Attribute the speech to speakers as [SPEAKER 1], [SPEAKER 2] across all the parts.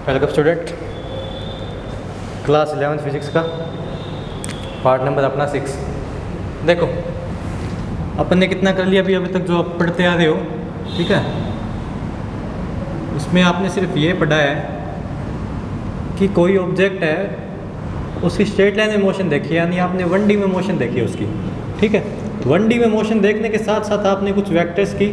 [SPEAKER 1] Welcome student, class 11 physics का part number अपना 6। देखो अपन ने कितना कर लिया अभी तक जो आप पढ़ते आ रहे हो, ठीक है। इसमें आपने सिर्फ ये पढ़ा है कि कोई ऑब्जेक्ट है, उसकी स्ट्रेट लाइन में मोशन देखी, यानी आपने 1D में मोशन देखी है उसकी, ठीक है। 1D में मोशन देखने के साथ साथ आपने कुछ वेक्टर्स की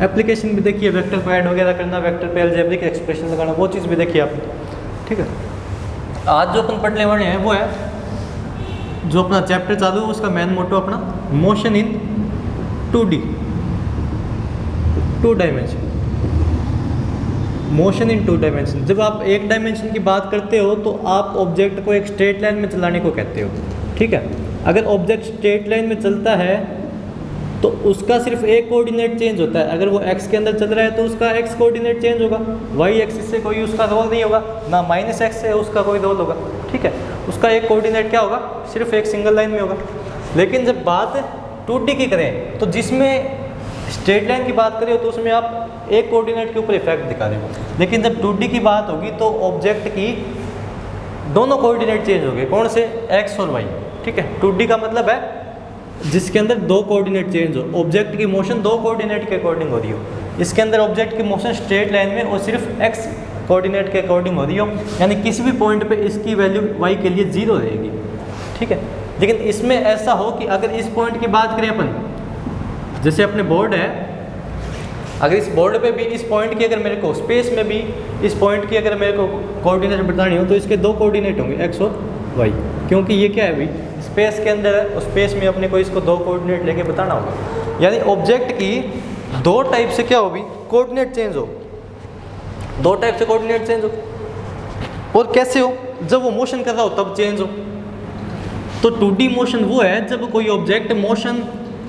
[SPEAKER 1] एप्लीकेशन भी देखी है, वेक्टर को ऐड वगैरह करना, वेक्टर पे अलजेब्रिक एक्सप्रेशन लगाना, वो चीज़ भी देखी आपने, ठीक है। आज जो अपन पढ़ने वाले हैं वो है जो अपना चैप्टर चालू है, उसका मेन मोटो अपना motion in 2D, 2 dimension, motion in 2 dimension. जब आप एक डायमेंशन की बात करते हो तो आप ऑब्जेक्ट को एक स्ट्रेट लाइन में चलाने को कहते हो, ठीक है। अगर ऑब्जेक्ट स्ट्रेट लाइन में चलता है तो उसका सिर्फ एक कोऑर्डिनेट चेंज होता है। अगर वो एक्स के अंदर चल रहा है तो उसका एक्स कोऑर्डिनेट चेंज होगा, वाई एक्सिस से कोई उसका रोल नहीं होगा, ना माइनस एक्स से उसका कोई रोल होगा, ठीक है। उसका एक कोऑर्डिनेट क्या होगा, सिर्फ एक सिंगल लाइन में होगा। लेकिन जब बात 2D की करें तो जिसमें स्ट्रेट लाइन की बात करें तो उसमें आप एक कोऑर्डिनेट के ऊपर इफेक्ट दिखा रहे हो। लेकिन जब 2D की बात होगी तो ऑब्जेक्ट की दोनों कोऑर्डिनेट चेंज हो गए, कौन से, एक्स और वाई, ठीक है। 2D का मतलब है जिसके अंदर 2 कोऑर्डिनेट चेंज हो, ऑब्जेक्ट की मोशन 2 कोऑर्डिनेट के अकॉर्डिंग हो रही हो। इसके अंदर ऑब्जेक्ट की मोशन स्ट्रेट लाइन में और सिर्फ एक्स कोऑर्डिनेट के अकॉर्डिंग हो रही हो, यानी किसी भी पॉइंट पे इसकी वैल्यू वाई के लिए 0 रहेगी, ठीक है। लेकिन इसमें ऐसा हो कि अगर इस पॉइंट की बात करें अपन, जैसे अपने बोर्ड है, अगर इस बोर्ड पे भी इस पॉइंट की अगर मेरे को स्पेस में भी इस पॉइंट की अगर मेरे को कोऑर्डिनेट बतानी हो तो इसके 2 कोऑर्डिनेट होंगे, एक्स और वाई, क्योंकि ये क्या है भाई, स्पेस के अंदर है, उस स्पेस में अपने को इसको 2 कोऑर्डिनेट लेके बताना होगा। यानी ऑब्जेक्ट की 2 टाइप से क्या हो भी, कोऑर्डिनेट चेंज हो, 2 टाइप से कोऑर्डिनेट चेंज हो। और कैसे हो, जब वो मोशन कर रहा हो तब चेंज हो। तो 2D मोशन वो है जब कोई ऑब्जेक्ट मोशन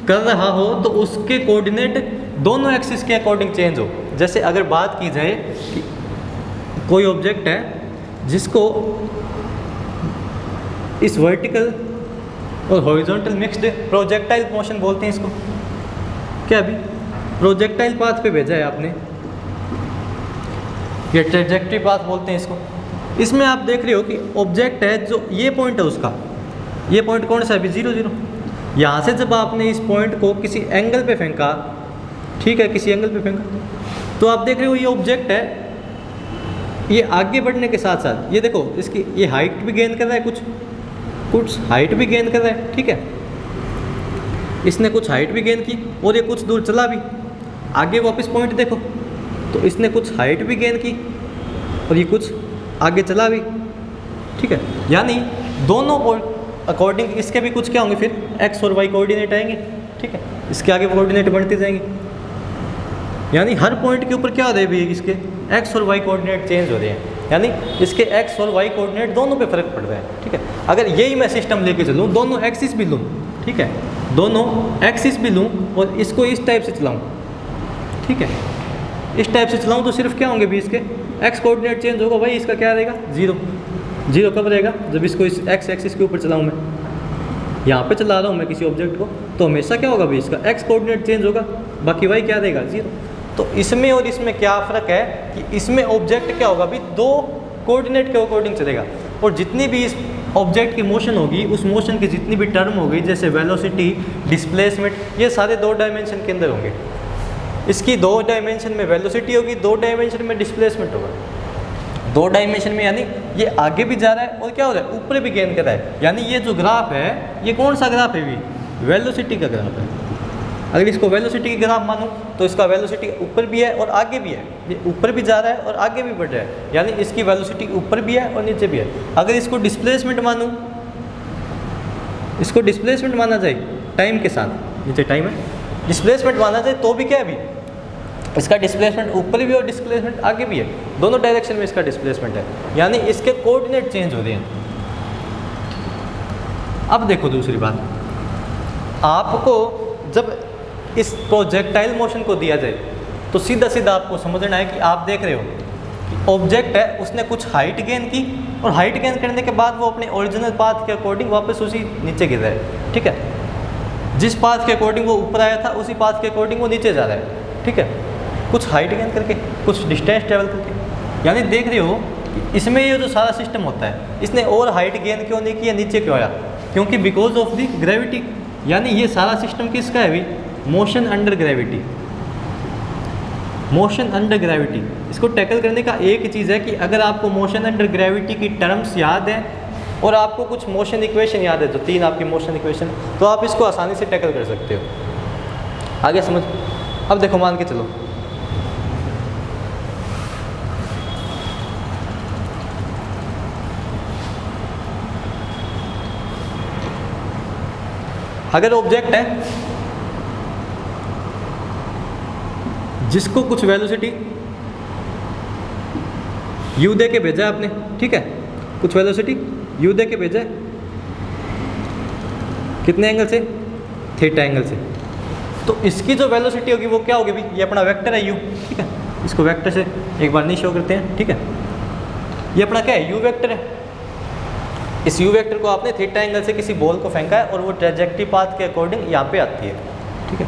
[SPEAKER 1] कर रहा हो तो उसके कोऑर्डिनेट दोनों एक्सिस के अकॉर्डिंग चेंज हो। जैसे अगर बात की जाए कि कोई ऑब्जेक्ट है जिसको इस वर्टिकल और हॉरिजॉन्टल मिक्स्ड प्रोजेक्टाइल मोशन बोलते हैं इसको, क्या अभी प्रोजेक्टाइल पाथ पे भेजा है आपने, ये ट्रैजेक्टरी पाथ बोलते हैं इसको। इसमें आप देख रहे हो कि ऑब्जेक्ट है, जो ये पॉइंट है उसका, ये पॉइंट कौन सा है अभी, 0 0। यहाँ से जब आपने इस पॉइंट को किसी एंगल पे फेंका, ठीक है, किसी एंगल पे फेंका, तो आप देख रहे हो ये ऑब्जेक्ट है, ये आगे बढ़ने के साथ साथ ये देखो इसकी ये हाइट भी गेन कर रहा है, कुछ हाइट भी गेन कर रहा है, ठीक है। इसने कुछ हाइट भी गेन की और ये कुछ दूर चला भी, आगे वापस पॉइंट देखो तो इसने कुछ हाइट भी गेन की और ये कुछ आगे चला भी, ठीक है। यानी दोनों अकॉर्डिंग इसके भी कुछ क्या होंगे, फिर एक्स और वाई कोऑर्डिनेट आएंगे, ठीक है। इसके आगे कोऑर्डिनेट बढ़ते जाएंगे, यानी हर पॉइंट के ऊपर क्या हो रहा है भाई, इसके एक्स और वाई कोऑर्डिनेट चेंज हो रहे हैं, यानी इसके एक्स और वाई कोऑर्डिनेट दोनों पे फर्क पड़ रहा है, ठीक है। अगर यही मैं सिस्टम लेके चलूँ, दोनों एक्सिस भी लूँ, ठीक है, दोनों एक्सिस भी लूँ और इसको इस टाइप से चलाऊँ, ठीक है, इस टाइप से चलाऊँ तो सिर्फ क्या होंगे भी, इसके एक्स कोऑर्डिनेट चेंज होगा, भाई इसका क्या रहेगा, 0 0 कब रहेगा, जब इसको इस एक्स एक्सिस के ऊपर चलाऊँ मैं, यहाँ पे चला रहा हूँ मैं किसी ऑब्जेक्ट को, तो हमेशा क्या होगा भाई, इसका एक्स कोऑर्डिनेट चेंज होगा, बाकी वाई क्या रहेगा, 0। तो इसमें और इसमें क्या फ़र्क है कि इसमें ऑब्जेक्ट क्या होगा भी, 2 कोऑर्डिनेट के अकॉर्डिंग चलेगा, और जितनी भी इस ऑब्जेक्ट की मोशन होगी, उस मोशन की जितनी भी टर्म होगी, जैसे वेलोसिटी, डिस्प्लेसमेंट, ये सारे 2 डायमेंशन के अंदर होंगे। इसकी 2 डायमेंशन में वेलोसिटी होगी, 2 डायमेंशन में डिस्प्लेसमेंट होगा, 2 डायमेंशन में, यानी ये आगे भी जा रहा है और क्या हो रहा है, ऊपर भी गेन कर रहा है। यानी ये जो ग्राफ है, ये कौन सा ग्राफ है भी, वेलोसिटी का ग्राफ है। अगर इसको वेलोसिटी की ग्राफ मानूं तो इसका वेलोसिटी ऊपर भी है और आगे भी है, ये ऊपर भी जा रहा है और आगे भी बढ़ रहा है, यानी इसकी वेलोसिटी ऊपर भी है और नीचे भी है। अगर इसको डिस्प्लेसमेंट मानूं, इसको डिस्प्लेसमेंट माना जाए टाइम के साथ, नीचे टाइम है, डिस्प्लेसमेंट माना जाए तो भी क्या है अभी, इसका डिस्प्लेसमेंट ऊपर भी और डिस्प्लेसमेंट आगे भी है, दोनों डायरेक्शन में इसका डिस्प्लेसमेंट है, यानी इसके कोऑर्डिनेट चेंज हो रहे हैं। अब देखो दूसरी बात, आपको जब इस प्रोजेक्टाइल मोशन को दिया जाए तो सीधा सीधा आपको समझना है कि आप देख रहे हो कि ऑब्जेक्ट है, उसने कुछ हाइट गेन की और हाइट गेन करने के बाद वो अपने ओरिजिनल पाथ के अकॉर्डिंग वापस उसी नीचे गिर रहा है, ठीक है। जिस पाथ के अकॉर्डिंग वो ऊपर आया था उसी पाथ के अकॉर्डिंग वो नीचे जा रहा है, ठीक है। कुछ हाइट गेन करके, कुछ डिस्टेंस ट्रेवल करके, यानी देख रहे हो इसमें ये जो सारा सिस्टम होता है, इसने और हाइट गेन क्यों नहीं किया, नीचे क्यों आया, क्योंकि बिकॉज ऑफ द ग्रेविटी। यानी ये सारा सिस्टम किसका है भाई, motion under gravity. Motion under gravity, इसको टैकल करने का एक ही चीज़ है कि अगर आपको मोशन अंडर ग्रेविटी की टर्म्स याद है और आपको कुछ मोशन इक्वेशन याद है, तो 3 आपकी मोशन इक्वेशन, तो आप इसको आसानी से टैकल कर सकते हो। आगे समझ। अब देखो मान के चलो अगर ऑब्जेक्ट है जिसको कुछ वेलोसिटी u दे के भेजा है आपने, ठीक है, कुछ वेलोसिटी u दे के भेजा है, कितने एंगल से, थीटा एंगल से, तो इसकी जो वेलोसिटी होगी वो क्या होगी भाई, ये अपना वेक्टर है u, ठीक है, इसको वेक्टर से एक बार नहीं शो करते हैं, ठीक है, ये अपना क्या है, u वेक्टर है। इस u वेक्टर को आपने थीटा एंगल से किसी बॉल को फेंका है और वो ट्रेजेक्टरी पाथ के अकॉर्डिंग यहाँ पे आती है, ठीक है।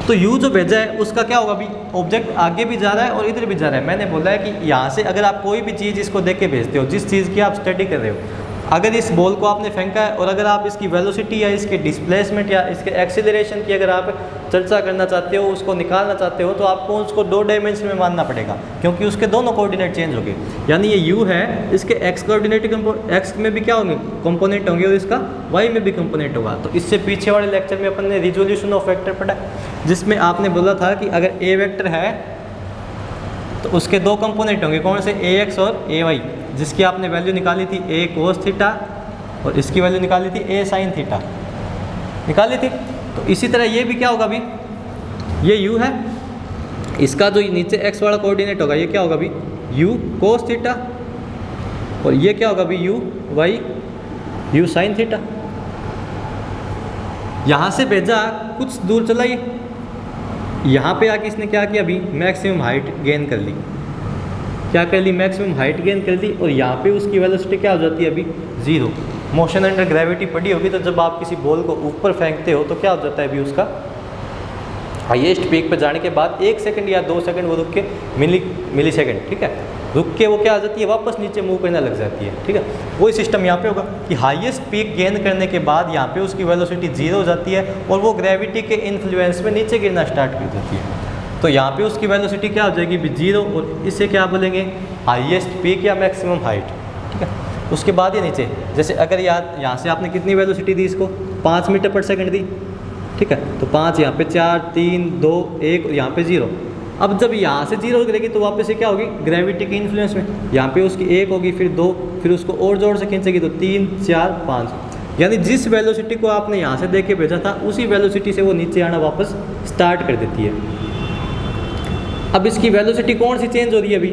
[SPEAKER 1] तो u जो भेजा है उसका क्या होगा भाई, ऑब्जेक्ट आगे भी जा रहा है और इधर भी जा रहा है। मैंने बोला है कि यहाँ से अगर आप कोई भी चीज़ इसको देख के भेजते हो, जिस चीज़ की आप स्टडी कर रहे हो, अगर इस बॉल को आपने फेंका है और अगर आप इसकी वेलोसिटी या इसके डिस्प्लेसमेंट या इसके एक्सीलरेशन की अगर आप चर्चा करना चाहते हो, उसको निकालना चाहते हो, तो आपको उसको 2 डायमेंशन में मानना पड़ेगा, क्योंकि उसके दोनों कोऑर्डिनेट चेंज हो गए। यानी ये u है, इसके x कोऑर्डिनेट x में भी क्या होंगे, कंपोनेंट होंगे, और इसका y में भी कंपोनेंट होगा। तो इससे पीछे वाले लेक्चर में अपन ने रिजोल्यूशन ऑफ वेक्टर पढ़ा, जिसमें आपने बोला था कि अगर a वेक्टर है तो उसके 2 कंपोनेंट होंगे, कौन से, ax और ay, जिसकी आपने वैल्यू निकाली थी a cos थीटा और इसकी वैल्यू निकाली थी a sin थीटा, निकाली थी। तो इसी तरह ये भी क्या होगा अभी, ये u है, इसका जो नीचे x वाला कोऑर्डिनेट होगा ये क्या होगा अभी, u cos थीटा, और ये क्या होगा अभी, u sin थीटा। यहाँ से भेजा, कुछ दूर चला, ये यहाँ पे आके इसने क्या किया अभी, मैक्सिमम हाइट गेन कर ली, क्या कर ली, मैक्सिमम हाइट गेन कर ली, और यहाँ पे उसकी वेलोसिटी क्या हो जाती है अभी, 0। मोशन अंडर ग्रेविटी पड़ी होगी, तो जब आप किसी बॉल को ऊपर फेंकते हो तो क्या हो जाता है अभी, उसका हाईएस्ट पीक पे जाने के बाद 1 सेकंड या 2 सेकंड वो रुक के मिली सेकंड, ठीक है, रुक के वो क्या आ जाती है, वापस नीचे मूव करने लग जाती है, ठीक है। वही सिस्टम यहाँ पे होगा कि हाईएस्ट पीक गेन करने के बाद यहाँ पे उसकी वेलोसिटी 0 हो जाती है और वो ग्रेविटी के इन्फ्लुएंस में नीचे गिरना स्टार्ट कर देती है। तो यहाँ पे उसकी वेलोसिटी क्या हो जाएगी, 0, और इसे क्या बोलेंगे, हाईएस्ट पीक या मैक्सिमम हाइट, ठीक है। उसके बाद ये नीचे, जैसे अगर यहाँ से आपने कितनी वेलोसिटी दी इसको, 5 मीटर पर सेकंड दी, ठीक है, तो 5 यहाँ पे, 4 3 2 1 और यहाँ पे 0। अब जब यहाँ से 0 गिरेगी तो वापस से क्या होगी, ग्रेविटी के इन्फ्लुएंस में यहाँ पे उसकी 1 होगी, फिर 2, फिर उसको और जोर से खींचेगी तो 3 4 5, यानी जिस वेलोसिटी को आपने यहाँ से देख के भेजा था उसी वेलोसिटी से वो नीचे आना वापस स्टार्ट कर देती है। अब इसकी वेलोसिटी कौन सी चेंज हो रही है अभी,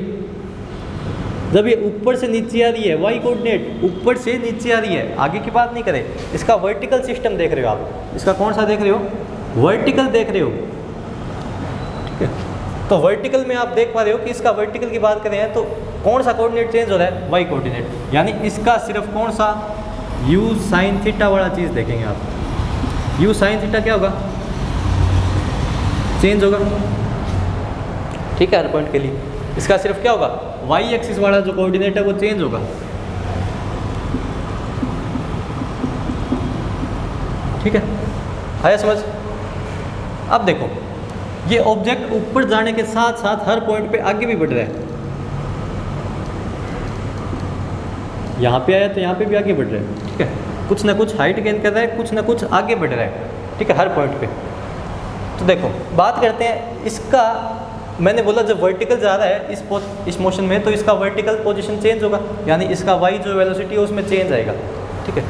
[SPEAKER 1] जब ये ऊपर से नीचे आ रही है, y कोऑर्डिनेट ऊपर से नीचे आ रही है, आगे की बात नहीं करें, इसका वर्टिकल सिस्टम देख रहे हो आप, इसका कौन सा देख रहे हो, वर्टिकल देख रहे हो, ठीक है। तो वर्टिकल में आप देख पा रहे हो कि इसका वर्टिकल की बात करें तो कौन सा कोऑर्डिनेट चेंज हो रहा है, y कोऑर्डिनेट, यानी इसका सिर्फ कौन सा, u sin थीटा वाला चीज़ देखेंगे आप, u sin थीटा क्या होगा, चेंज होगा, ठीक है, हर पॉइंट के लिए इसका सिर्फ क्या होगा, y एक्सिस वाला जो कोऑर्डिनेट है वो चेंज होगा, ठीक है, आया समझ। अब देखो ये ऑब्जेक्ट ऊपर जाने के साथ साथ हर पॉइंट पे आगे भी बढ़ रहा है, यहाँ पे आया तो यहाँ पे भी आगे बढ़ रहा है, ठीक है, कुछ ना कुछ हाइट गेन कर रहा है, कुछ ना कुछ आगे बढ़ रहा है, ठीक है, हर पॉइंट पे। तो देखो बात करते हैं इसका, मैंने बोला जब वर्टिकल जा रहा है इस मोशन में तो इसका वर्टिकल पोजीशन चेंज होगा, यानी इसका y जो वेलोसिटी है उसमें चेंज आएगा, ठीक है।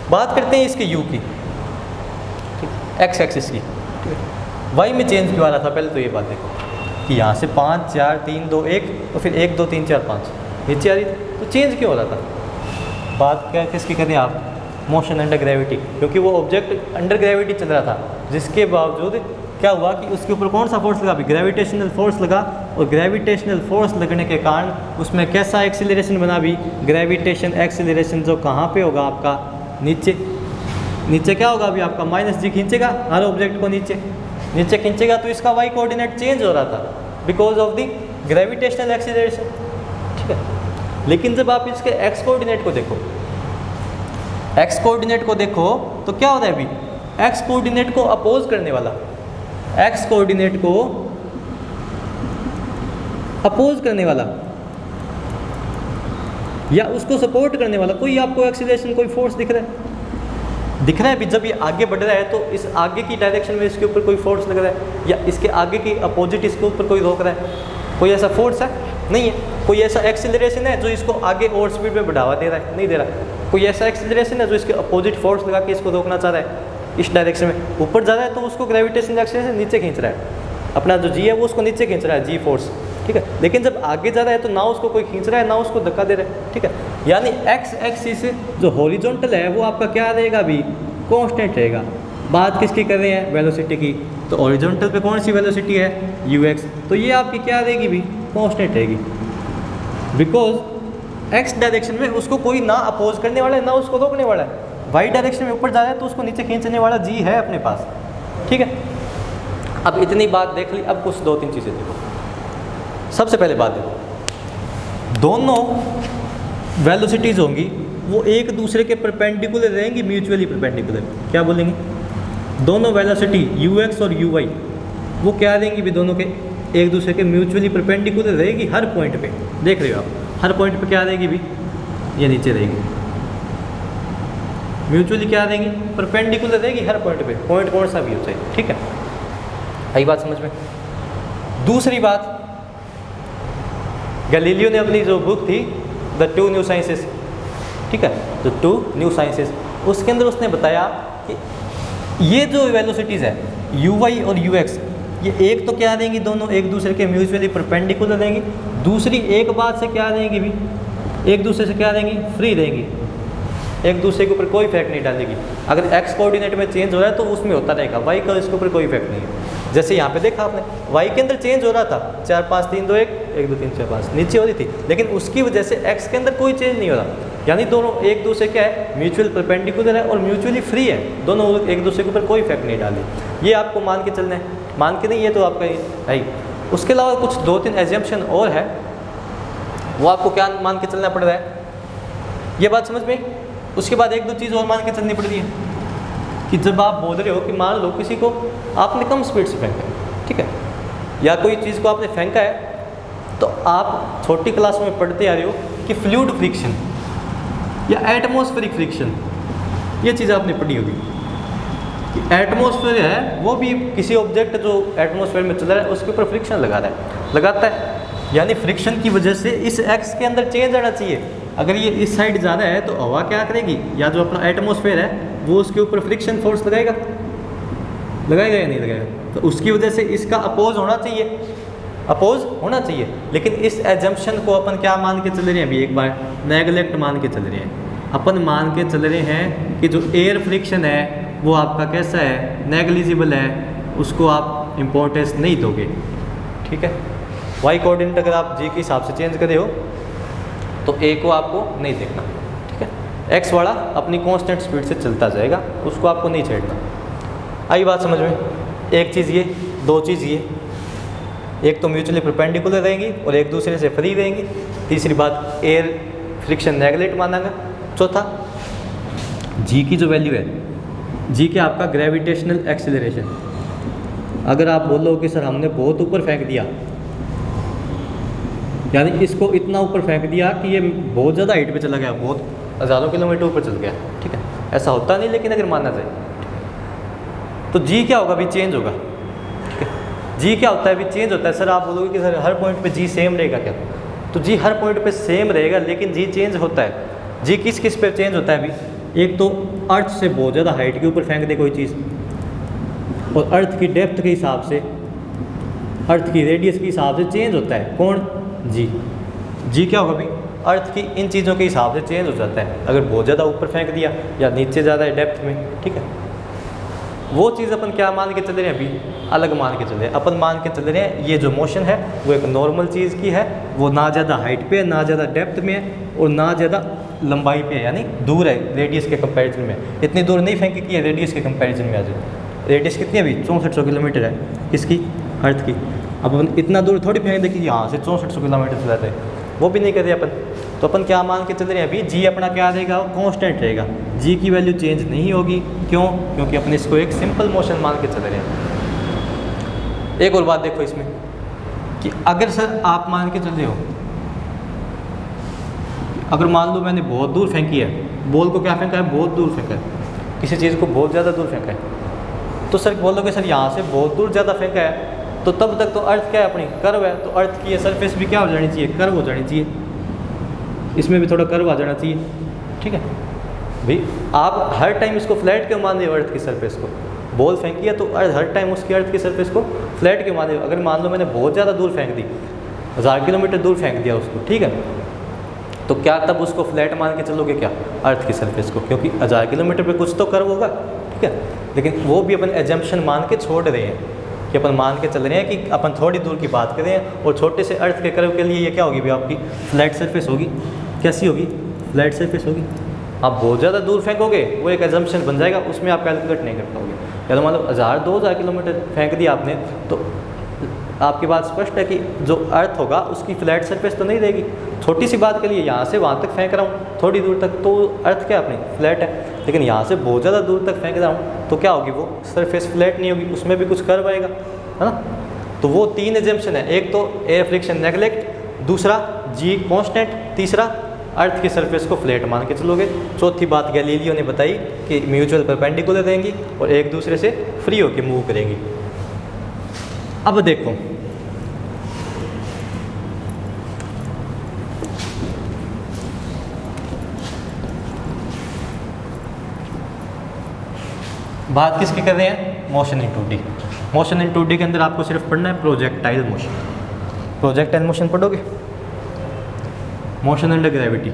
[SPEAKER 1] बात करते हैं इसके u की, x एक्सिस की, ठीक है, y में चेंज क्यों आ रहा था, पहले तो ये बात देखो कि यहाँ से 5 4 3 2 1 तो फिर 1 2 3 4 5 नीचे आ रही थी, तो चेंज क्यों हो रहा था, बात क्या किसकी करें आप, मोशन अंडर ग्रेविटी, क्योंकि वो ऑब्जेक्ट अंडर ग्रेविटी चल रहा था, जिसके बावजूद क्या हुआ कि उसके ऊपर कौन सा फोर्स लगा, भी ग्रेविटेशनल फोर्स लगा, और ग्रेविटेशनल फोर्स लगने के कारण उसमें कैसा एक्सीलरेशन बना, भी ग्रेविटेशन एक्सीलरेशन जो कहाँ पे होगा आपका, नीचे, नीचे क्या होगा अभी आपका -g खींचेगा हर ऑब्जेक्ट को नीचे खींचेगा, तो इसका y कोऑर्डिनेट चेंज हो रहा था because of the gravitational acceleration, ठीक है। लेकिन जब आप इसके एक्स कोऑर्डिनेट को देखो, एक्स कोऑर्डिनेट को देखो तो क्या होता है अभी, एक्स कोऑर्डिनेट को अपोज करने वाला, एक्स कोऑर्डिनेट को अपोज करने वाला या उसको सपोर्ट करने वाला कोई आपको एक्सीलरेशन, कोई फोर्स दिख रहा है? दिख रहा है भी जब ये आगे बढ़ रहा है तो इस आगे की डायरेक्शन में इसके ऊपर कोई फोर्स लग रहा है, या इसके आगे की अपोजिट इसके ऊपर कोई रोक रहा है? कोई ऐसा फोर्स है? नहीं है। कोई ऐसा एक्सीलरेशन है जो इसको आगे और स्पीड में बढ़ावा दे रहा है? नहीं दे रहा। कोई ऐसा एक्सीलरेशन है जो इसके अपोजिट फोर्स लगा के इसको रोकना चाह रहा है इस डायरेक्शन में? ऊपर जा रहा है तो उसको ग्रेविटेशन एक्सीलरेशन नीचे खींच रहा है, अपना जो जी है वो उसको नीचे खींच रहा है, जी फोर्स, ठीक है। लेकिन जब आगे जा रहा है तो ना उसको कोई खींच रहा है ना उसको धक्का दे रहा है, ठीक है। यानी एक्स एक्सिस जो हॉरिजॉन्टल है वो आपका क्या रहेगा अभी, कांस्टेंट रहेगा। बात किसकी कर रहे हैं, वेलोसिटी की, तो हॉरिजॉन्टल पे कौन सी वेलोसिटी है, ux, तो ये आपकी क्या रहेगी भी, कांस्टेंट रहेगी, बिकॉज एक्स डायरेक्शन में उसको कोई ना अपोज करने वाला है ना उसको रोकने वाला है। वाई डायरेक्शन में ऊपर जा रहा है तो उसको नीचे खींचने वाला जी है अपने पास, ठीक है। अब इतनी बात देख ली, अब कुछ 2-3 चीज़ें देखो। सबसे पहले बात देखो, दोनों वेलोसिटीज़ होंगी वो एक दूसरे के परपेंडिकुलर रहेंगी, म्यूचुअली परपेंडिकुलर। क्या बोलेंगे, दोनों वेलोसिटी ux और uy वो क्या रहेंगी भी, दोनों के एक दूसरे के म्यूचुअली परपेंडिकुलर रहेगी हर पॉइंट पे। देख रहे हो आप, हर पॉइंट पे क्या रहेगी भी, ये नीचे रहेगी, म्यूचुअली क्या रहेंगी, परपेंडिकुलर रहेगी हर पॉइंट पे, पॉइंट कौन सा भी हो चाहे, ठीक है। आई बात समझ में। दूसरी बात, गैलीलियो ने अपनी जो बुक थी द 2 न्यू साइंसेस, ठीक है, द 2 न्यू साइंसेस, उसके अंदर उसने बताया कि ये जो वेलोसिटीज़ है uy और ux, ये एक तो क्या रहेंगी, दोनों एक दूसरे के म्यूचुअली परपेंडिकुलर रहेंगी। दूसरी एक बात से क्या रहेंगी भी, एक दूसरे से क्या रहेंगी, फ्री रहेंगी, एक दूसरे के ऊपर कोई इफेक्ट नहीं डालेगी। अगर एक्स कोऑर्डिनेट में चेंज हो रहा है तो उसमें होता रहेगा, वाई का इसके ऊपर कोई इफेक्ट नहीं है। जैसे यहाँ पे देखा आपने, वाई के अंदर चेंज हो रहा था 4 5 3 2 1 1 2 3 4 5 नीचे हो रही थी, लेकिन उसकी वजह से एक्स के अंदर कोई चेंज नहीं हो रहा। यानी दोनों एक दूसरे क्या है, म्यूचुअल परपेंडिकुलर है और म्यूचुअली फ्री है, दोनों एक दूसरे के ऊपर कोई इफेक्ट नहीं डाले। ये आपको मान के चलना है, मान के नहीं, ये तो आपका है। उसके अलावा कुछ 2-3 एजम्पशन और है, वो आपको क्या मान के चलना पड़ रहा है, ये बात समझ में। उसके बाद 1-2 चीज़ और मान के चलनी पड़ रही है कि जब आप बोल रहे हो कि मान लो किसी को आपने कम स्पीड से फेंका है, ठीक है, या कोई चीज़ को आपने फेंका है, तो आप छोटी क्लास में पढ़ते आ रहे हो कि फ्लूइड फ्रिक्शन या एटमॉस्फेरिक फ्रिक्शन, ये चीज़ आपने पढ़ी होगी कि एटमॉस्फेयर है वो भी किसी ऑब्जेक्ट जो एटमॉस्फेयर में चल रहा है उसके ऊपर फ्रिक्शन लगाता है, यानी फ्रिक्शन की वजह से इस एक्स के अंदर चेंज आना चाहिए। अगर ये इस साइड ज़्यादा है तो हवा क्या करेगी, या जो अपना एटमॉस्फेयर है वो उसके ऊपर फ्रिक्शन फोर्स लगाएगा या नहीं लगाएगा, तो उसकी वजह से इसका अपोज होना चाहिए। लेकिन इस एजम्पशन को अपन क्या मान के चल रहे हैं अभी, एक बार नेगलेक्ट मान के चल रहे हैं। अपन मान के चल रहे हैं कि जो एयर फ्रिक्शन है वो आपका कैसा है, नेग्लिजिबल है, उसको आप इम्पोर्टेंस नहीं दोगे, ठीक है। वाई कोऑर्डिनेट अगर आप जी के हिसाब से चेंज करे हो तो ए को आपको नहीं देखना, ठीक है। एक्स वाला अपनी कांस्टेंट स्पीड से चलता जाएगा, उसको आपको नहीं छेड़ना। आई बात समझ में। एक चीज़ ये, 2 चीज़ ये, एक तो म्यूचुअली परपेंडिकुलर रहेंगी और एक दूसरे से फ्री रहेंगी। तीसरी बात, एयर फ्रिक्शन नेगलेक्ट मानागा। चौथा, जी की जो वैल्यू है, जी के आपका ग्रेविटेशनल एक्सेलरेशन। अगर आप बोलो कि सर हमने बहुत ऊपर फेंक दिया, यानी इसको इतना ऊपर फेंक दिया कि ये बहुत ज़्यादा हाइट पे चला गया, बहुत हज़ारों किलोमीटर ऊपर चल गया, ठीक है, ऐसा होता नहीं, लेकिन अगर माना जाए तो जी क्या होगा, भी चेंज होगा, ठीक है। जी क्या होता है, भी चेंज होता है। सर आप बोलोगे कि सर हर पॉइंट पे जी सेम रहेगा क्या, तो जी हर पॉइंट पे सेम रहेगा, लेकिन जी चेंज होता है। जी किस किस पे चेंज होता है अभी, एक तो अर्थ से बहुत ज़्यादा हाइट के ऊपर फेंक दे कोई चीज़, और अर्थ की डेप्थ के हिसाब से, अर्थ की रेडियस के हिसाब से चेंज होता है। कौन, जी क्या होगा भाई, अर्थ की इन चीज़ों के हिसाब से चेंज हो जाता है। अगर बहुत ज़्यादा ऊपर फेंक दिया या नीचे ज़्यादा है डेप्थ में, ठीक है, वो चीज़ अपन क्या मान के चल रहे हैं अभी, अलग मान के चल रहे हैं। अपन मान के चल रहे हैं ये जो मोशन है वो एक नॉर्मल चीज़ की है, वो ना ज़्यादा हाइट पे है, ना ज़्यादा डेप्थ में है, और ना ज़्यादा लंबाई पे है, यानी दूर है रेडियस के कंपैरिजन में। इतनी दूर नहीं फेंकी कि रेडियस के कंपैरिजन में आ जाए। रेडियस कितनी है अभी, 6400 किलोमीटर है, किसकी, अर्थ की। अब अपन इतना दूर थोड़ी फेंक दे कि यहाँ से 6400 किलोमीटर चलाते हैं, वो भी नहीं कर रहे अपन। तो अपन क्या मान के चल रहे हैं अभी, जी अपना क्या रहेगा, कांस्टेंट रहेगा, जी की वैल्यू चेंज नहीं होगी। क्यों? क्योंकि अपन इसको एक सिंपल मोशन मान के चल रहे हैं। एक और बात देखो इसमें कि अगर सर आप मान के चल रहे हो, अगर मान लो मैंने बहुत दूर फेंकी है, बॉल को क्या फेंका है, बहुत दूर फेंका है, किसी चीज़ को बहुत ज़्यादा दूर फेंका है, तो सर बोलोगे सर यहाँ से बहुत दूर ज़्यादा फेंका है, तो तब तक तो अर्थ क्या है अपनी, कर्व है, तो अर्थ की ये सरफेस भी क्या हो जानी चाहिए, कर्व हो जानी चाहिए, इसमें भी थोड़ा कर्व आ जाना चाहिए। ठीक है भाई, आप हर टाइम इसको फ्लैट क्यों मान रहे हो अर्थ की सरफेस को, बॉल फेंकी है तो हर टाइम उसकी अर्थ की सरफेस को फ्लैट क्यों मान रहे हो। अगर मान लो मैंने बहुत ज़्यादा दूर फेंक दी, 1000 किलोमीटर दूर फेंक दिया उसको, ठीक है, तो क्या तब उसको फ्लैट मान के चलोगे क्या, अर्थ की सरफेस को, क्योंकि 1000 किलोमीटर पे कुछ तो कर्व होगा। ठीक है, लेकिन वो भी अपन एजम्पशन मान के छोड़ रहे हैं कि अपन मान के चल रहे हैं कि अपन थोड़ी दूर की बात कर रहे हैं, और छोटे से अर्थ के कर्व के लिए ये क्या होगी भी, आपकी फ्लैट सरफेस होगी। कैसी होगी, फ्लैट सरफेस होगी। आप बहुत ज़्यादा दूर फेंकोगे वो एक एजम्पशन बन जाएगा, उसमें आप कैलकुलेट नहीं कर पाओगे। या तो मतलब 1000-2000 किलोमीटर फेंक दिया आपने, तो आपकी बात स्पष्ट है कि जो अर्थ होगा उसकी फ्लैट सरफेस तो नहीं रहेगी। छोटी सी बात के लिए यहाँ से वहाँ तक फेंक रहा हूँ थोड़ी दूर तक, तो अर्थ क्या अपनी फ्लैट है, लेकिन यहाँ से बहुत ज़्यादा दूर तक फेंक रहा हूँ तो क्या होगी, वो सरफेस फ्लैट नहीं होगी, उसमें भी कुछ कर्व आएगा, है ना। तो वो 3 एजम्पशन है, एक तो एयर फ्रिक्शन नेगलेक्ट, दूसरा जी कांस्टेंट, तीसरा अर्थ की सरफेस को फ्लैट मान के चलोगे। चौथी बात गैलीलियो ने बताई कि म्यूचुअल परपेंडिकुलर रहेंगी और एक दूसरे से फ्री होकर मूव करेंगी। अब देखो बात किसकी कर रहे हैं, motion in 2D। Motion in 2D के अंदर आपको सिर्फ पढ़ना है प्रोजेक्टाइल मोशन। प्रोजेक्टाइल मोशन पढ़ोगे, motion under gravity.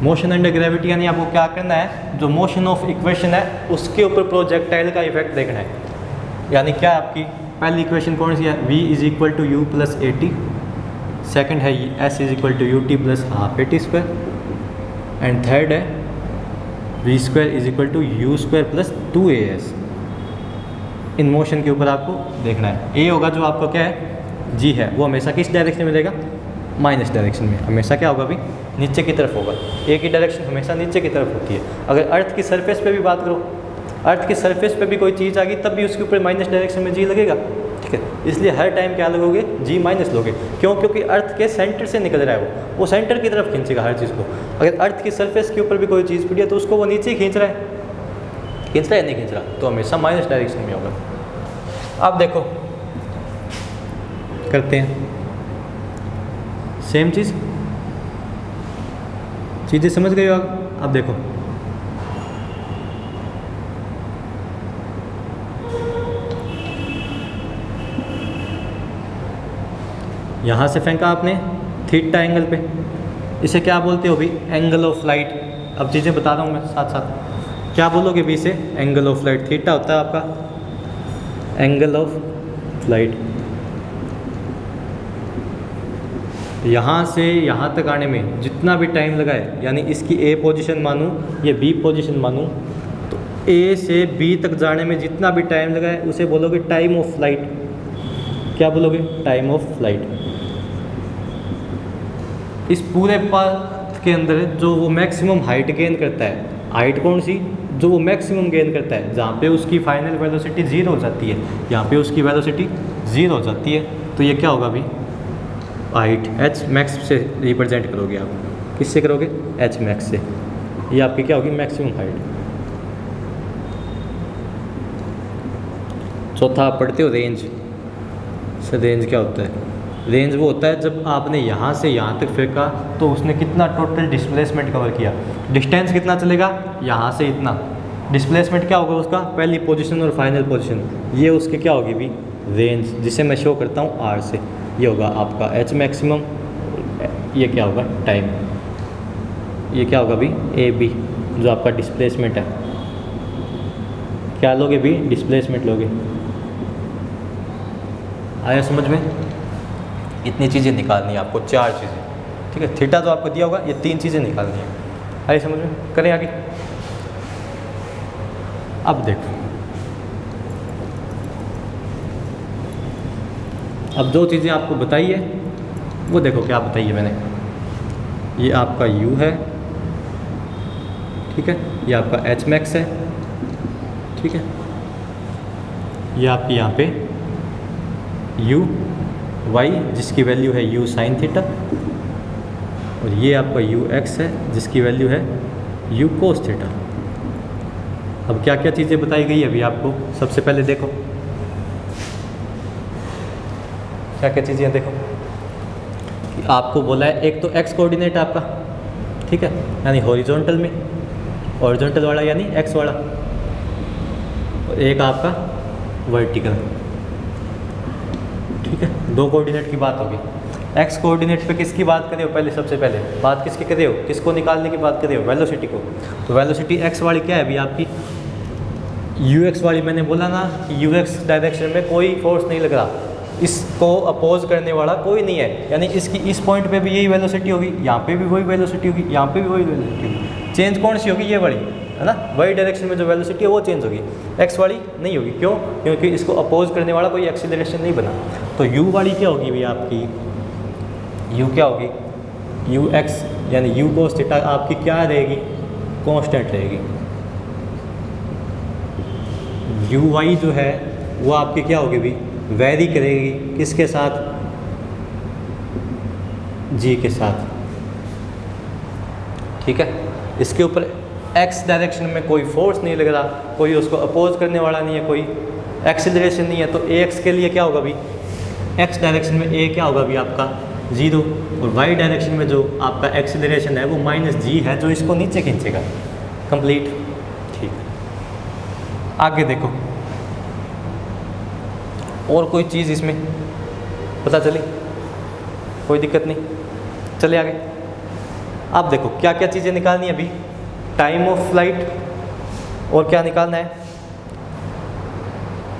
[SPEAKER 1] Motion under gravity यानी आपको क्या करना है, जो मोशन ऑफ इक्वेशन है उसके ऊपर प्रोजेक्टाइल का इफेक्ट देखना है। यानी क्या आपकी पहली इक्वेशन कौन सी है, v is equal to U plus A T, second है s is equal to U T plus half A T square, and third है v square is equal to you square plus 2as। इन motion के ऊपर आपको देखना है। a होगा जो आपका क्या है, g है, वो हमेशा किस डायरेक्शन में मिलेगा, माइनस डायरेक्शन में। हमेशा क्या होगा अभी, नीचे की तरफ होगा। a की डायरेक्शन हमेशा नीचे की तरफ होती है। अगर अर्थ की सरफेस पे भी बात करो, अर्थ की सरफेस पे भी कोई चीज़ आ गई तब भी उसके ऊपर माइनस डायरेक्शन में जी लगेगा। ठीक है, इसलिए हर टाइम क्या लगोगे, जी माइनस लोगे। क्यों? क्योंकि अर्थ के सेंटर से निकल रहा है, वो सेंटर की तरफ खींचेगा हर चीज़ को। अगर अर्थ की सरफेस के ऊपर भी कोई चीज़ पड़ी है तो उसको वो नीचे ही खींच रहा है, खींच रहा है नहीं खींच रहा, तो हमेशा माइनस डायरेक्शन में होगा। अब देखो करते हैं सेम चीज़, चीज़ें समझ गए हो आप। अब देखो यहाँ से फेंका आपने थीटा एंगल पे, इसे क्या बोलते हो भी, एंगल ऑफ फ्लाइट। अब चीज़ें बता रहा हूँ मैं साथ साथ, क्या बोलोगे भी इसे, एंगल ऑफ फ्लाइट। थीटा होता है आपका एंगल ऑफ फ्लाइट। यहाँ से यहाँ तक आने में जितना भी टाइम लगा है, यानी इसकी ए पोजीशन मानूँ ये बी पोजीशन मानूँ, तो ए से बी तक जाने में जितना भी टाइम लगा है उसे बोलोगे टाइम ऑफ फ्लाइट। क्या बोलोगे, टाइम ऑफ फ्लाइट। इस पूरे पाथ के अंदर जो वो मैक्सिमम हाइट गेन करता है, हाइट कौन सी, जो वो मैक्सिमम गेन करता है, जहाँ पे उसकी फाइनल वेलोसिटी 0 हो जाती है, यहाँ पे उसकी वेलोसिटी 0 हो जाती है, तो ये क्या होगा अभी, हाइट एच मैक्स से रिप्रेजेंट करोगे आप। किससे करोगे, एच मैक्स से। ये आपकी क्या होगी, मैक्सिमम हाइट। चौथा आप पढ़ते हो रेंज। सर रेंज क्या होता है, रेंज वो होता है जब आपने यहाँ से यहाँ तक फेंका तो उसने कितना टोटल डिस्प्लेसमेंट कवर किया, डिस्टेंस कितना चलेगा, यहाँ से इतना, डिस्प्लेसमेंट क्या होगा उसका, पहली पोजीशन और फाइनल पोजीशन, ये उसकी क्या होगी भी रेंज, जिसे मैं शो करता हूँ आर से। ये होगा आपका एच मैक्सिमम, ये क्या होगा टाइम, ये क्या होगा भी ए बी, जो आपका डिस्प्लेसमेंट है। क्या लोगे भी, डिस्प्लेसमेंट लोगे। आया समझ में, इतनी चीज़ें निकालनी है आपको, 4 चीज़ें। ठीक है, थीटा तो आपको दिया होगा, ये 3 चीज़ें निकालनी है। आइए समझ में, करें आगे। अब देखो, अब 2 चीज़ें आपको बताई है, वो देखो क्या बताइए मैंने, ये आपका u है, ठीक है, ये आपका एच मैक्स है, ठीक है, ये आपकी यहाँ पे u y जिसकी वैल्यू है u साइन थीटा, और ये आपका u x है जिसकी वैल्यू है u कोस थीटा। अब क्या क्या चीज़ें बताई गई अभी आपको, सबसे पहले देखो क्या क्या चीज़ें देखो कि आपको बोला है एक तो x कोऑर्डिनेट आपका, ठीक है, यानी हॉरिजॉन्टल में, हॉरिजॉन्टल वाला यानी x वाला, और एक आपका वर्टिकल, ठीक है, दो कोऑर्डिनेट की बात होगी। x कोऑर्डिनेट पे किसकी बात कर रहे हो, पहले सबसे पहले बात किसकी कर रहे हो, किसको निकालने की बात कर रहे हो, वेलोसिटी को। तो वेलोसिटी x वाली क्या है अभी आपकी, ux वाली मैंने बोला ना कि ux डायरेक्शन में कोई फोर्स नहीं लग रहा, इसको अपोज करने वाला कोई नहीं है, यानी इसकी इस पॉइंट पे भी यही वेलोसिटी होगी, यहाँ पे भी वही वेलोसिटी होगी, यहाँ पे भी वही वेलोसिटी होगी। चेंज कौन सी होगी, ये वाली है ना, वही डायरेक्शन में जो वेलोसिटी है वो चेंज होगी, एक्स वाली नहीं होगी। क्यों, क्योंकि इसको अपोज करने वाला कोई एक्सीलरेशन नहीं बना। तो यू वाली क्या होगी भाई आपकी, यू क्या होगी, यू एक्स यानी यू कोस थीटा आपकी क्या रहेगी, कांस्टेंट रहेगी। यू वाई जो है वो आपकी क्या होगी भी, वेरी करेगी किसके साथ, जी के साथ, ठीक है। इसके ऊपर एक्स डायरेक्शन में कोई फोर्स नहीं लग रहा, कोई उसको अपोज करने वाला नहीं है, कोई एक्सीलरेशन नहीं है, तो ए एक्स के लिए क्या होगा भी, एक्स डायरेक्शन में ए क्या होगा भी आपका 0, और वाई डायरेक्शन में जो आपका एक्सीलरेशन है वो -g है, जो इसको नीचे खींचेगा। कंप्लीट, ठीक। आगे देखो और कोई चीज़ इसमें पता चली, कोई दिक्कत नहीं, चले आगे। अब देखो क्या क्या चीज़ें निकालनी है अभी, टाइम ऑफ फ्लाइट और क्या निकालना है,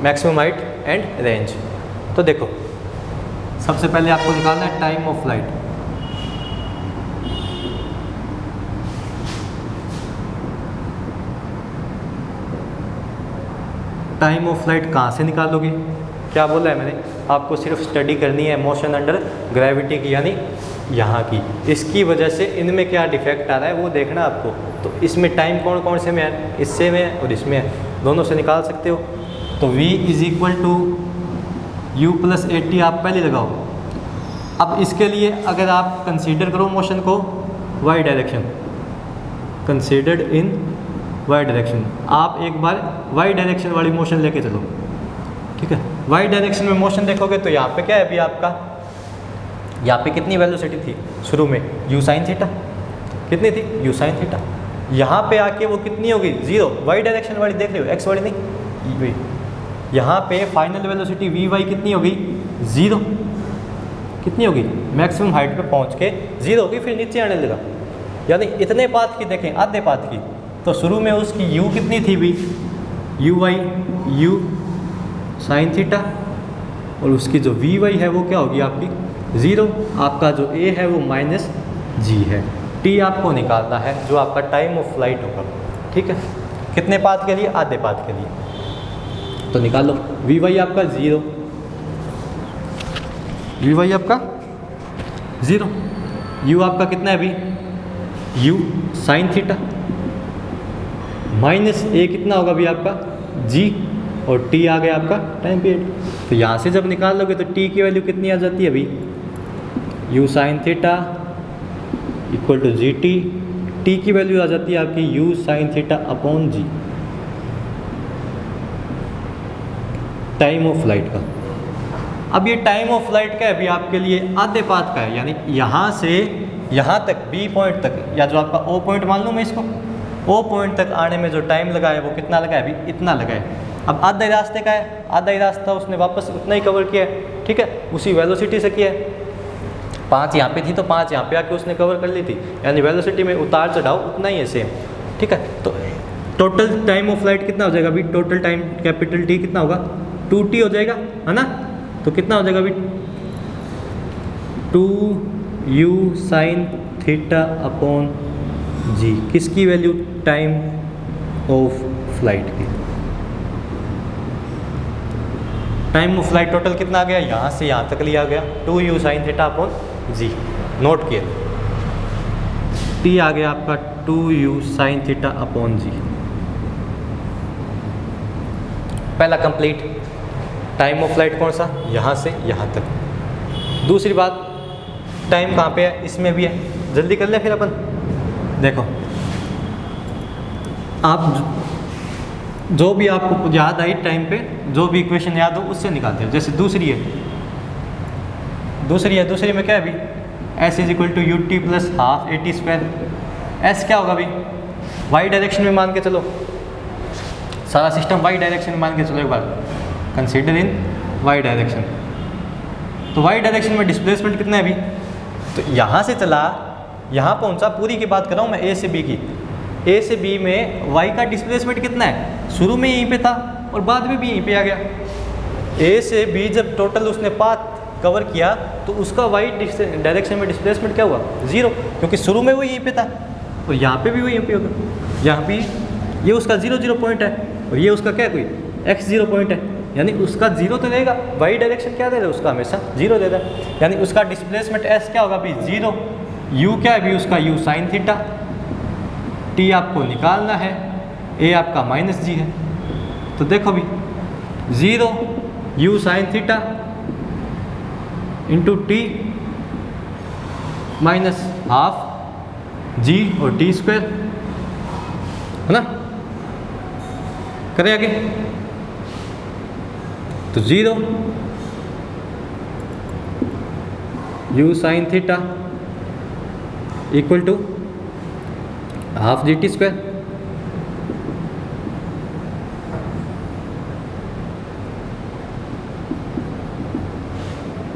[SPEAKER 1] मैक्सिमम हाइट एंड रेंज। तो देखो सबसे पहले आपको निकालना है time of flight. Time of flight कहाँ से निकालोगे, क्या बोला है मैंने, आपको सिर्फ स्टडी करनी है मोशन अंडर ग्रेविटी की, यानी यहाँ की, इसकी वजह से इनमें क्या डिफेक्ट आ रहा है वो देखना आपको। तो इसमें टाइम कौन कौन से में है, इससे में है और इसमें है, दोनों से निकाल सकते हो। तो v = u + 80 आप पहले लगाओ। अब इसके लिए अगर आप कंसीडर करो मोशन को y डायरेक्शन, कंसीडर्ड इन y डायरेक्शन, आप एक बार y डायरेक्शन वाली मोशन लेके चलो, ठीक है। y डायरेक्शन में मोशन देखोगे तो यहाँ पे क्या है अभी आपका, यहाँ पे कितनी वेलोसिटी थी शुरू में, u sin थीटा, कितनी थी u sin थीटा, यहाँ पे आके वो कितनी होगी 0, y डायरेक्शन वाली देख रहे हो, x वाली नहीं, यहाँ पे फाइनल वेलोसिटी vy कितनी होगी 0, कितनी होगी, मैक्सिमम हाइट पे पहुँच के 0 होगी, फिर नीचे आने लगा, यानी इतने पाथ की देखें, आधे पाथ की। तो शुरू में उसकी u कितनी थी भी, uy u sin थीटा, और उसकी जो vy है वो क्या होगी आपकी 0, आपका जो a है वो -g है। t आपको निकालना है जो आपका टाइम ऑफ फ्लाइट होगा, ठीक है, कितने पाथ के लिए, आधे पाथ के लिए। तो निकाल लो, vy आपका 0, vy आपका 0, u आपका कितना है अभी, u sin थीटा, -a कितना होगा अभी आपका g, और t आ गया आपका टाइम पीरियड। तो यहाँ से जब निकाल लोगे तो t की वैल्यू कितनी आ जाती है अभी, u sin theta = gt, t की वैल्यू आ जाती है आपकी u sin theta upon g, time of flight का। अब ये टाइम ऑफ फ्लाइट का है अभी आपके लिए आधे पाथ का है, यानी यहाँ से यहाँ तक B पॉइंट तक, या जो आपका O पॉइंट मान लूँ मैं इसको, O पॉइंट तक आने में जो टाइम लगा है वो कितना लगा है अभी, इतना लगा है। अब आधा ही रास्ते का है, आधा ही रास्ता उसने वापस उतना ही कवर किया है, ठीक है, उसी वेलोसिटी से किया है। 5 यहाँ पे थी तो 5 यहाँ पे आके उसने कवर कर ली थी, यानी वेलोसिटी में उतार चढ़ाव उतना ही है सेम, ठीक है। तो टोटल टाइम ऑफ फ्लाइट कितना हो जाएगा अभी, टोटल टाइम कैपिटल T कितना होगा, 2t हो जाएगा, है ना। तो कितना हो जाएगा अभी 2u sin theta upon g, किसकी वैल्यू, टाइम ऑफ फ्लाइट की। टाइम ऑफ फ्लाइट टोटल कितना आ गया, यहाँ से यहाँ तक लिया गया 2u sin थीटा अपॉन जी, नोट किए। टी आ गया आपका 2u साइन थीटा अपॉन जी। पहला कंप्लीट। टाइम ऑफ फ्लाइट कौन सा, यहाँ से यहाँ तक। दूसरी बात, टाइम कहाँ पे है, इसमें भी है। जल्दी कर ले फिर अपन। देखो आप जो भी आपको याद आई टाइम पे, जो भी इक्वेशन याद हो उससे निकालते हो। जैसे दूसरी में क्या है अभी, s is equal to U T plus half A T square. S क्या होगा अभी, वाई डायरेक्शन में मान के चलो, सारा सिस्टम वाई डायरेक्शन में मान के चलो। एक बार कंसीडर इन वाई डायरेक्शन। तो वाई डायरेक्शन में डिस्प्लेसमेंट कितना है अभी, तो यहाँ से चला यहाँ पहुँचा, पूरी की बात कर रहा हूँ मैं, ए से बी की। ए से बी में वाई का डिस्प्लेसमेंट कितना है, शुरू में यहीं पे था और बाद में भी यहीं पे आ गया। ए से बी जब टोटल उसने पाथ कवर किया तो उसका वाई डायरेक्शन में डिस्प्लेसमेंट क्या हुआ, 0, क्योंकि शुरू में वो यहीं पे था और यहाँ पे भी वो यहीं पे होगा। यहाँ भी ये उसका 0 0 पॉइंट है और ये उसका क्या, कोई x 0 पॉइंट है, यानी उसका 0 तो रहेगा। वाई डायरेक्शन क्या दे रहा है, उसका हमेशा 0 दे रहा है, यानी उसका डिस्प्लेसमेंट s क्या होगा अभी, 0। u क्या है अभी उसका, u साइन थीटा। t आपको निकालना है, a आपका माइनस जी है। तो देखो अभी 0 u sine theta into t minus half g और टी स्क्वायर, है ना। करें आगे, तो 0 u sine theta equal to half G T square.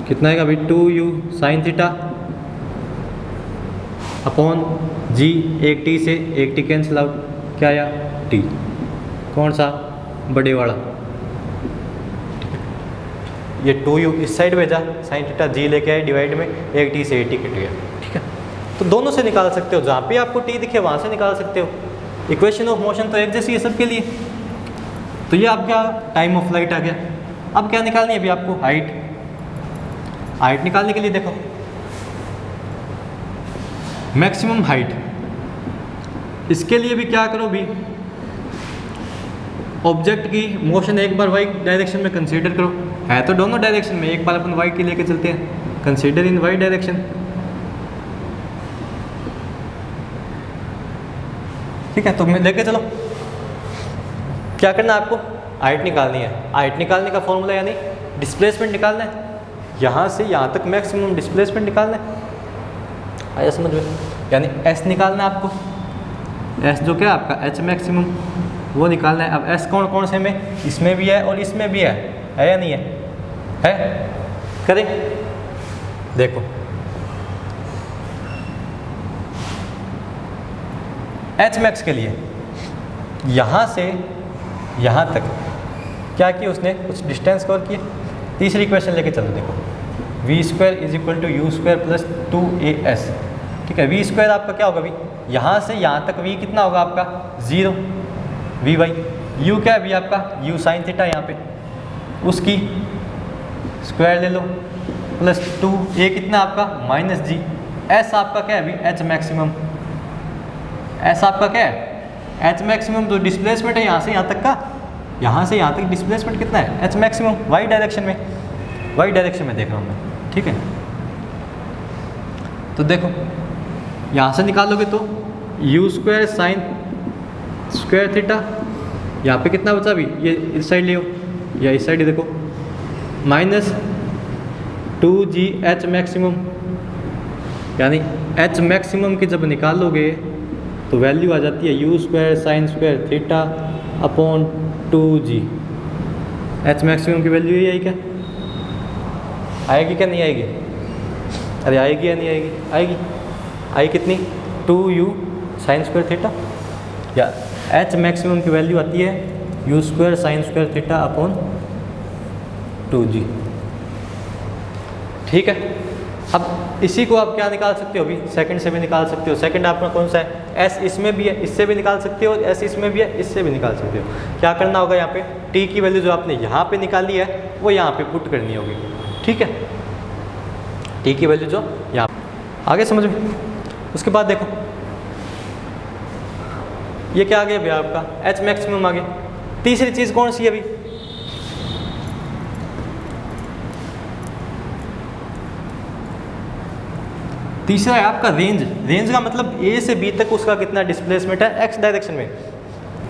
[SPEAKER 1] कितना आएगा अभी, 2u साइन थीटा अपॉन जी, एक टी से एक टी कैंसिल आउट, क्या आया, टी। कौन सा, बड़े वाला। ये 2u इस साइड भेजा, साइन थीटा जी लेके आए डिवाइड में, एक टी से एक टी कट गया, ठीक है। तो दोनों से निकाल सकते हो, जहाँ पे आपको टी दिखे वहाँ से निकाल सकते हो। इक्वेशन ऑफ मोशन तो एक जैसी है सबके लिए। तो ये आपका टाइम ऑफ फ्लाइट आ गया। अब क्या निकालनी है अभी आपको, हाइट निकालने के लिए देखो, मैक्सिमम हाइट, इसके लिए भी क्या करो भी, ऑब्जेक्ट की मोशन एक बार वाई डायरेक्शन में कंसीडर करो, है तो दोनों डायरेक्शन में, एक बार अपन वाई की लेके चलते हैं, कंसीडर इन वाई डायरेक्शन, ठीक है। तो मैं लेके चलो, क्या करना है आपको, हाइट निकालनी है। हाइट निकालने का फॉर्मूला यानी डिस्प्लेसमेंट निकालना है, यहाँ से यहाँ तक मैक्सिमम डिस्प्लेसमेंट निकालना है, आया समझ में। यानी s निकालना है आपको, s जो क्या आपका h मैक्सिमम वो निकालना है। अब s कौन कौन से में, इसमें भी है और इसमें भी है या नहीं है करें, देखो h मैक्स के लिए यहाँ से यहाँ तक क्या किया उसने, कुछ डिस्टेंस कवर किया। तीसरी इक्वेशन लेके चलो, देखो v square is equal to you square plus 2as, ठीक है। v स्क्वायर आपका क्या होगा अभी, यहाँ से यहाँ तक v कितना होगा आपका, 0 v बाई u क्या है अभी आपका, u साइन थीटा, यहाँ पे उसकी स्क्वायर ले लो प्लस 2, a कितना आपका माइनस जी। s आपका क्या है अभी, h मैक्सिमम, s आपका क्या है, h मैक्सिमम, जो डिस्प्लेसमेंट है यहाँ से यहाँ तक का, यहाँ से यहाँ तक डिस्प्लेसमेंट कितना है, h मैक्सिमम, y डायरेक्शन में, y डायरेक्शन में देख रहा हूँ मैं, ठीक है। तो देखो यहाँ से निकालोगे तो u square sine square theta, यहाँ पे कितना बचा अभी, ये इस साइड ले या इस साइड देखो, माइनस 2g h मैक्सिमम, यानी h मैक्सिमम की जब निकालोगे तो वैल्यू आ जाती है u square sine square theta upon 2g। h maximum की वैल्यू यही आई क्या, आएगी क्या नहीं आएगी, अरे आएगी या नहीं आएगी, आएगी, आई कितनी, 2u साइन स्क्वायर थीटा, या h मैक्सिमम की वैल्यू आती है u square sine square theta upon 2g, ठीक है। अब इसी को आप क्या निकाल सकते हो अभी, सेकंड से भी निकाल सकते हो। सेकंड आपका कौन सा है, s इसमें भी है, इससे भी निकाल सकते हो, s इसमें भी है, इससे भी निकाल सकते हो। क्या करना होगा, यहाँ पे t की वैल्यू जो आपने यहाँ पे निकाली है वो यहाँ पे पुट करनी होगी, ठीक है। टी की वैल्यू जो यहाँ आगे समझ में। उसके बाद देखो ये क्या आ गया भैया आपका एच मैक्सिमम आ गया। तीसरी चीज़ कौन सी है अभी, तीसरा है आपका रेंज। रेंज का मतलब ए से बी तक उसका कितना डिस्प्लेसमेंट है एक्स डायरेक्शन में।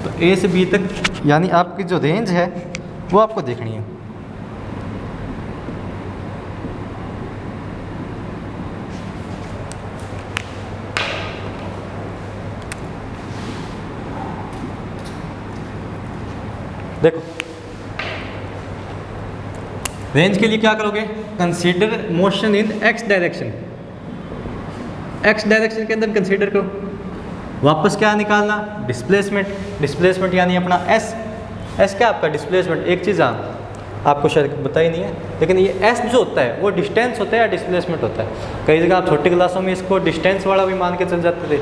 [SPEAKER 1] तो ए से बी तक यानी आपकी जो रेंज है वो आपको देखनी है। देखो रेंज के लिए क्या करोगे, consider motion in x direction. X direction के अंदर कंसीडर करो, वापस क्या निकालना, डिस्प्लेसमेंट। डिस्प्लेसमेंट यानी अपना एस। एस क्या आपका डिस्प्लेसमेंट। एक चीज़ आपको शायद बताई नहीं है, लेकिन ये एस जो होता है वो डिस्टेंस होता है या डिस्प्लेसमेंट होता है। कई जगह आप छोटी क्लासों में इसको डिस्टेंस वाला भी मान के चल जाते थे।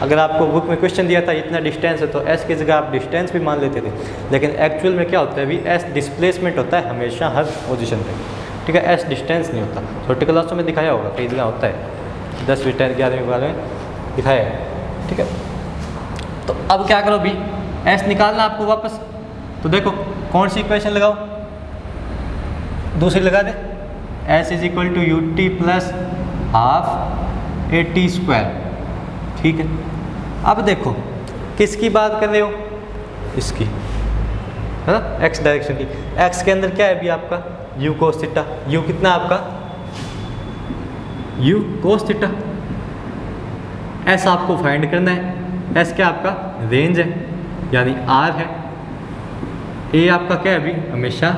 [SPEAKER 1] अगर आपको बुक में क्वेश्चन दिया था इतना डिस्टेंस है तो एस की जगह आप डिस्टेंस भी मान लेते थे, लेकिन एक्चुअल में क्या होता है अभी एस डिस्प्लेसमेंट होता है हमेशा हर पोजीशन पे। ठीक है, एस डिस्टेंस नहीं होता। छोटी क्लासों में दिखाया होगा, कई जगह होता है 10वीं 11वीं 12वीं दिखाया है। ठीक है, तो अब क्या करो भी एस निकालना आपको वापस। तो देखो कौन सी इक्वेशन लगाओ, दूसरी लगा दे, s is equal to U T plus half A T square. ठीक है, अब देखो किसकी बात कर रहे हो, इसकी है ना, एक्स डायरेक्शन की। एक्स के अंदर क्या है अभी आपका यू कोस थीटा। यू कितना आपका यू कोस थीटा। एस आपको फाइंड करना है। एस क्या आपका रेंज है यानी आर है। ए आपका क्या है अभी हमेशा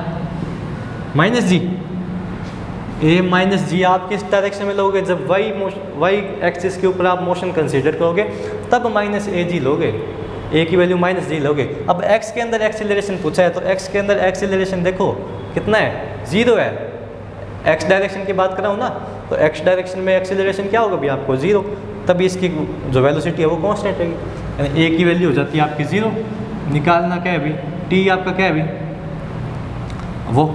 [SPEAKER 1] माइनस जी। ए माइनस जी आप किस डायरेक्शन में लोगे, जब वाई एक्सिस के ऊपर आप मोशन कंसीडर करोगे तब माइनस ए जी लोगे, ए की वैल्यू माइनस जी लोगे। अब एक्स के अंदर एक्सीलरेशन पूछा है तो एक्स के अंदर एक्सीलरेशन देखो कितना है, 0 है। एक्स डायरेक्शन की बात कर रहा हूँ ना, तो एक्स डायरेक्शन में एक्सीलरेशन क्या होगा अभी आपको 0, तभी इसकी जो वेलोसिटी है वो कांस्टेंट रहेगी, यानी ए की वैल्यू हो जाती है आपकी 0। निकालना क्या है अभी, टी आपका क्या है अभी वो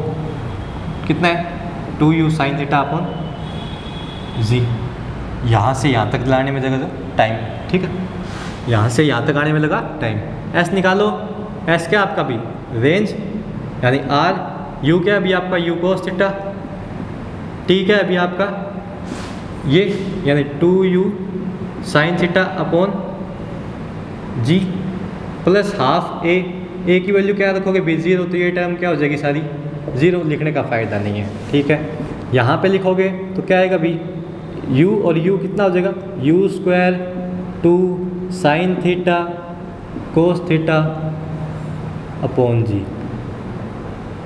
[SPEAKER 1] कितना है 2u साइन थीटा अपॉन जी। यहाँ से यहाँ तक लाने में लगा टाइम। ठीक है, यहाँ से यहाँ तक आने में लगा टाइम। एस निकालो, एस क्या आपका भी रेंज यानी आर। यू क्या अभी आपका यू कोस थीटा। टी क्या अभी आपका ये यानी 2u साइन थीटा अपॉन जी प्लस हाफ ए। ए की वैल्यू क्या रखोगे भी 0, तो ये टर्म क्या हो जाएगी सारी 0, लिखने का फ़ायदा नहीं है। ठीक है, यहाँ पे लिखोगे तो क्या आएगा भी u और u कितना हो जाएगा u square 2 sine theta cos theta upon g,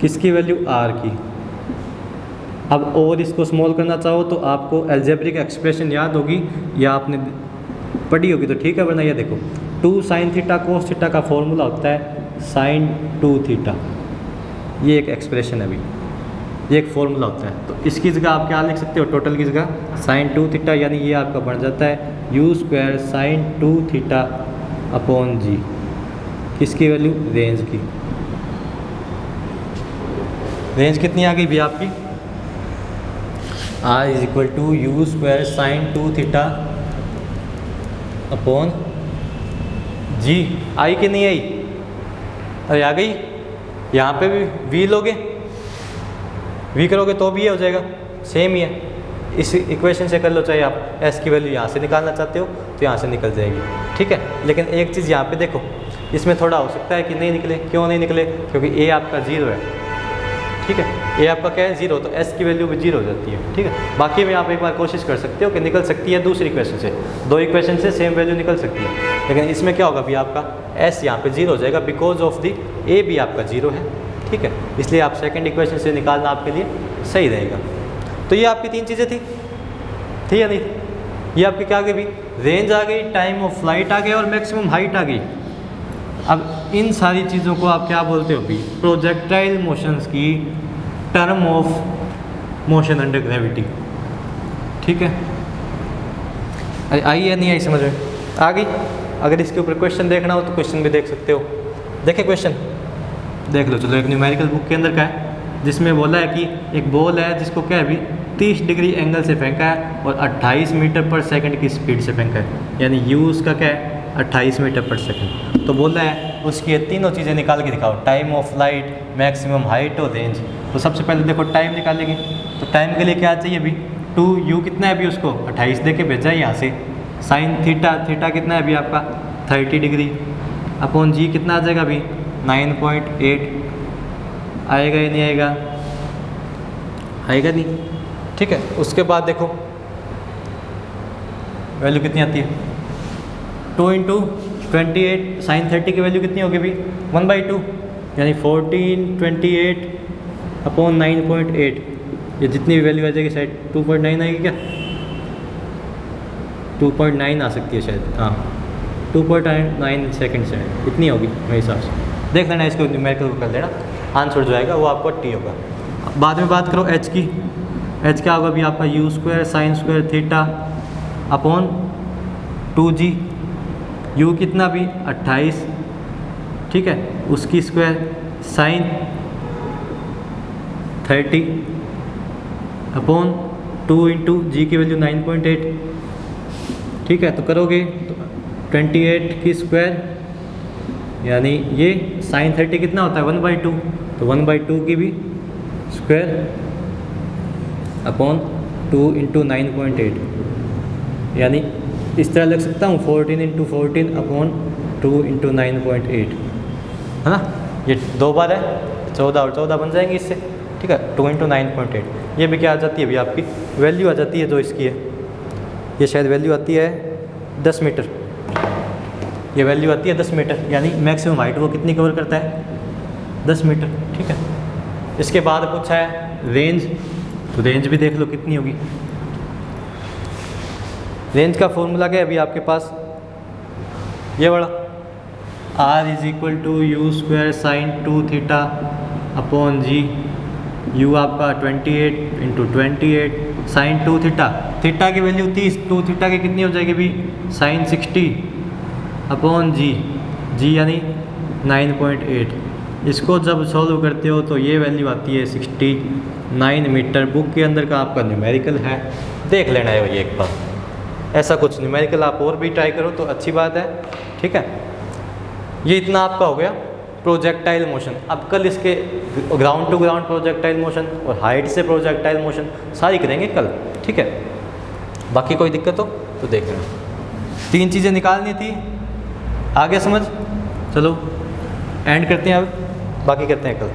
[SPEAKER 1] किसकी वैल्यू r की। अब और इसको स्मॉल करना चाहो तो आपको अलजेब्रिक एक्सप्रेशन याद होगी या आपने पढ़ी होगी तो ठीक है, वरना ये देखो 2 साइन थीटा कोस थीटा का फॉर्मूला होता है साइन 2 थीटा। ये एक एक्सप्रेशन है अभी, ये एक फॉर्मूला होता है। तो इसकी जगह आप क्या लिख सकते हो, टोटल की जगह साइन 2 थीटा, यानी ये आपका बन जाता है u square sine 2 theta upon g, किसकी वैल्यू रेंज की। रेंज कितनी आ गई भी आपकी, R is equal to you square sine 2 theta upon g. आई कि नहीं आई, अरे आ गई। यहाँ पे भी वी लोगे, वी करोगे तो भी ये हो जाएगा, सेम ही है। इस इक्वेशन से कर लो, चाहे आप एस की वैल्यू यहाँ से निकालना चाहते हो तो यहाँ से निकल जाएगी। ठीक है, लेकिन एक चीज़ यहाँ पे देखो, इसमें थोड़ा हो सकता है कि नहीं निकले। क्यों नहीं निकले, क्योंकि ए आपका 0 है। ठीक है, ए आपका क्या है 0, तो एस की वैल्यू भी 0 हो जाती है। ठीक है, बाकी में आप एक बार कोशिश कर सकते हो कि निकल सकती है दूसरी इक्वेशन से, 2 इक्वेशन से सेम वैल्यू निकल सकती है, लेकिन इसमें क्या होगा भी आपका एस यहाँ पे 0 हो जाएगा बिकॉज ऑफ दी ए भी आपका 0 है। ठीक है, इसलिए आप सेकंड इक्वेशन से निकालना आपके लिए सही रहेगा। तो ये आपकी 3 चीज़ें थी या नहीं थी। ये आपकी क्या आ गई भी, रेंज आ गई, टाइम ऑफ फ्लाइट आ गई और मैक्सिमम हाइट आ गई। अब इन सारी चीज़ों को आप क्या बोलते हो भी, प्रोजेक्टाइल मोशंस की term of motion under gravity. ठीक है, आई या नहीं आई समझ में आ गई। अगर इसके ऊपर क्वेश्चन देखना हो तो क्वेश्चन भी देख सकते हो। देखें क्वेश्चन देख लो, चलो। एक न्यूमेरिकल बुक के अंदर का है जिसमें बोला है कि एक बॉल है जिसको क्या है अभी 30 डिग्री एंगल से फेंका है और 28 मीटर पर सेकंड की स्पीड से फेंका है, यानी यू उसका क्या है 28 मीटर पर सेकंड। तो बोल रहा है उसकी ये तीनों चीज़ें निकाल के दिखाओ, time of light, maximum height और रेंज। तो सबसे पहले देखो टाइम निकालेंगे, तो टाइम के लिए क्या चाहिए अभी 2u कितना है अभी उसको 28 दे के भेजा है यहाँ से, साइन थीटा, थीटा कितना है अभी आपका 30 डिग्री, अपॉन जी कितना आ जाएगा अभी 9.8, आएगा या नहीं आएगा, आएगा नहीं, ठीक है। उसके बाद देखो वैल्यू कितनी आती है 2 इंटू 28 साइन 30 की वैल्यू कितनी होगी अभी 1/2, यानी 1428 अपॉन 9.8, ये जितनी भी वैल्यू आ जाएगी शायद 2.9 आएगी क्या, 2.9 आ सकती है शायद, हाँ 2.9 सेकेंड से इतनी होगी मेरे हिसाब से, देख लेना इसको न्यूमेरिकल कर लेना, आंसर जो आएगा वो आपको टी होगा। बाद में बात करो एच की, एच क्या होगा अभी आपका you square sine square theta upon 2g, you कितना भी 28, ठीक है, उसकी स्क्वायर साइन 30 अपॉन 2 इंटू जी की वैल्यू 9.8, ठीक है। तो करोगे तो 28 की स्क्वायर, यानी ये साइन 30 कितना होता है 1/2, तो 1/2 की भी स्क्वायर अपॉन 2 इंटू 9.8, यानी इस तरह लिख सकता हूँ 14 इंटू 14 अपॉन 2 इंटू 9.8, है ना, ये 2 बार है 14 और 14 बन जाएंगे इससे, ठीक है। 2 इंटू 9.8 ये भी क्या आ जाती है अभी आपकी वैल्यू आ जाती है जो इसकी है, ये शायद वैल्यू आती है 10 मीटर, ये वैल्यू आती है 10 मीटर, यानी मैक्सिमम हाइट वो कितनी कवर करता है 10 मीटर, ठीक है। इसके बाद पूछा है रेंज, तो रेंज भी देख लो कितनी होगी। रेंज का फॉर्मूला क्या है अभी आपके पास, ये बड़ा r is equal to you square sine 2 theta upon G, u आपका 28 इंटू 28 साइन 2 थीटा, थीटा की वैल्यू 30, 2 थीटा की कितनी हो जाएगी अभी साइन 60 अपॉन जी, जी यानी 9.8। इसको जब सॉल्व करते हो तो ये वैल्यू आती है 69 मीटर। बुक के अंदर का आपका न्यूमेरिकल है, देख लेना है भाई एक बार, ऐसा कुछ न्यूमेरिकल आप और भी ट्राई करो तो अच्छी बात है, ठीक है। ये इतना आपका हो गया प्रोजेक्टाइल मोशन। अब कल इसके ground to ground projectile motion और हाइट से प्रोजेक्टाइल मोशन सारी करेंगे कल, ठीक है। बाकी कोई दिक्कत हो तो देख लेना, 3 चीज़ें निकालनी थी, आगे समझ, चलो एंड करते हैं अब, बाकी करते हैं कल।